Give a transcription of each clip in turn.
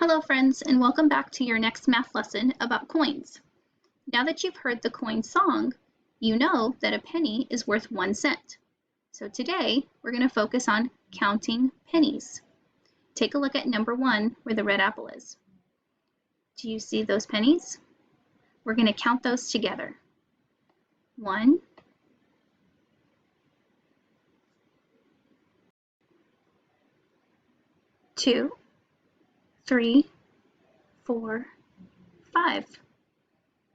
Hello friends, and welcome back to your next math lesson about coins. Now that you've heard the coin song, you know that a penny is worth 1 cent. So today, we're going to focus on counting pennies. Take a look at number 1 where the red apple is. Do you see those pennies? We're going to count those together. 1, 2, 3, 4, 5.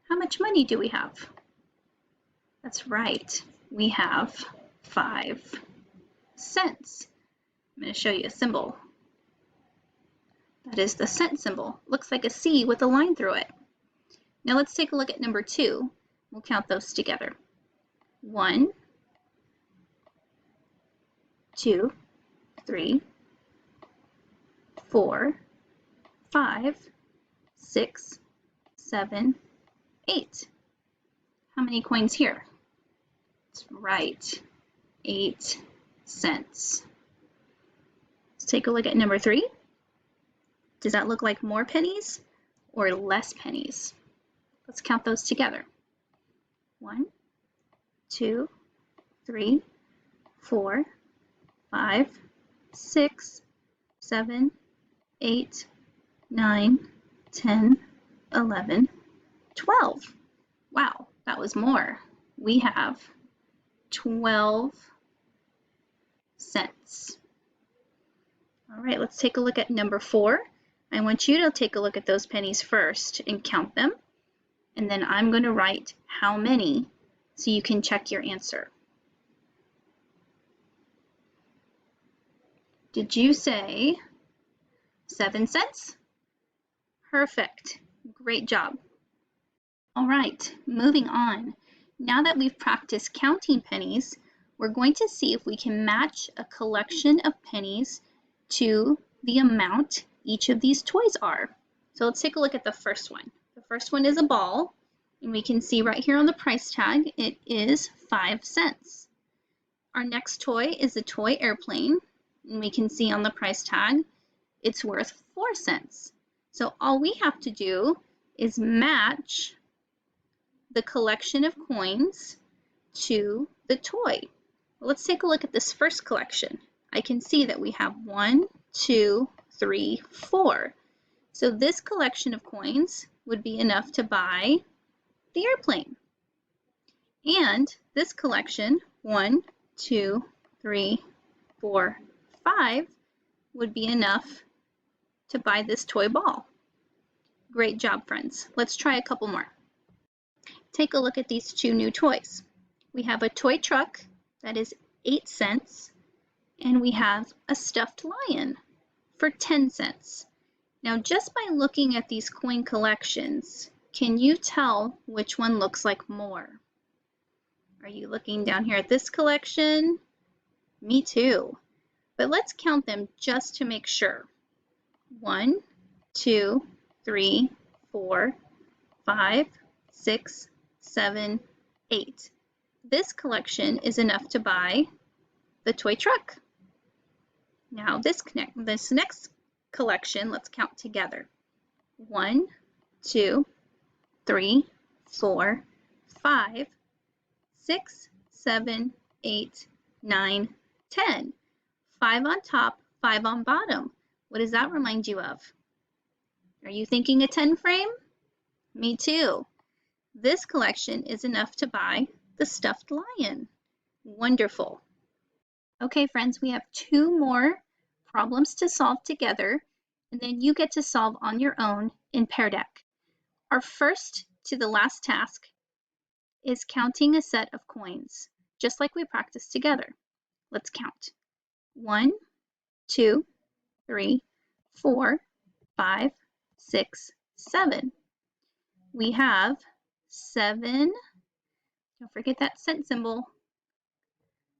How much money do we have? That's right, we have 5 cents. I'm going to show you a symbol. That is the cent symbol. Looks like a C with a line through it. Now let's take a look at number 2. We'll count those together. 1, 2, 3, 4, 5, 6, 7, 8. How many coins here? That's right, 8 cents. Let's take a look at number 3. Does that look like more pennies or less pennies? Let's count those together. 1, 2, 3, 4, 5, 6, 7, 8, 9, 10, 11, 12. Wow, that was more. We have 12 cents. All right, let's take a look at number 4. I want you to take a look at those pennies first and count them. And then I'm going to write how many so you can check your answer. Did you say 7 cents? Perfect. Great job. All right, moving on. Now that we've practiced counting pennies, we're going to see if we can match a collection of pennies to the amount each of these toys are. So let's take a look at the first one. The first one is a ball, and we can see right here on the price tag, it is 5 cents. Our next toy is a toy airplane, and we can see on the price tag, it's worth 4 cents. So all we have to do is match the collection of coins to the toy. Let's take a look at this first collection. I can see that we have 1, 2, 3, 4. So this collection of coins would be enough to buy the airplane. And this collection, 1, 2, 3, 4, 5, would be enough to buy this toy ball. Great job, friends. Let's try a couple more. Take a look at these 2 new toys. We have a toy truck that is 8 cents, and we have a stuffed lion for 10 cents. Now, just by looking at these coin collections, can you tell which one looks like more? Are you looking down here at this collection? Me too. But let's count them just to make sure. 1, 2, 3, 4, 5, 6, 7, 8. This collection is enough to buy the toy truck. Now this next collection, let's count together. 1, 2, 3, 4, 5, 6, 7, 8, 9, 10. 5 on top, 5 on bottom. What does that remind you of? Are you thinking a 10 frame? Me too. This collection is enough to buy the stuffed lion. Wonderful. Okay, friends, we have 2 more problems to solve together, and then you get to solve on your own in Pear Deck. Our first to the last task is counting a set of coins, just like we practiced together. Let's count. 1, 2, 3, 4, 5, 6, 7. We have 7, don't forget that cent symbol,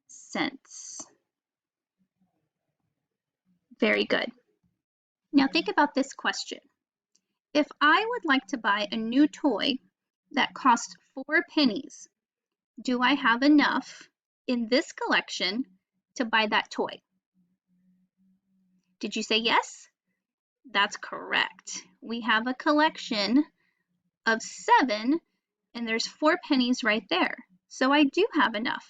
cents. Very good. Now think about this question. If I would like to buy a new toy that costs 4 pennies, do I have enough in this collection to buy that toy? Did you say yes? That's correct. We have a collection of 7, and there's 4 pennies right there. So I do have enough.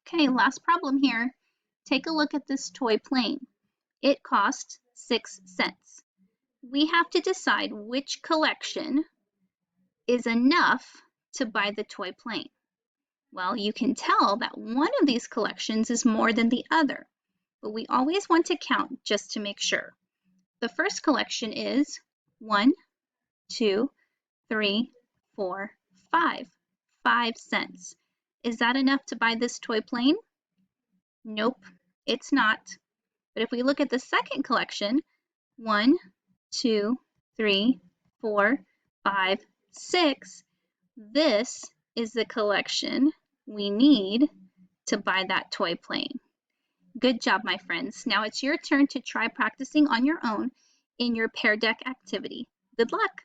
Okay, last problem here. Take a look at this toy plane. It cost 6 cents. We have to decide which collection is enough to buy the toy plane. Well, you can tell that one of these collections is more than the other, but we always want to count just to make sure. The first collection is 1, 2, 3, 4, 5. 5 cents. Is that enough to buy this toy plane? Nope, it's not. But if we look at the second collection, 1, 2, 3, 4, 5, 6, this is the collection we need to buy that toy plane. Good job, my friends. Now it's your turn to try practicing on your own in your Pear Deck activity. Good luck.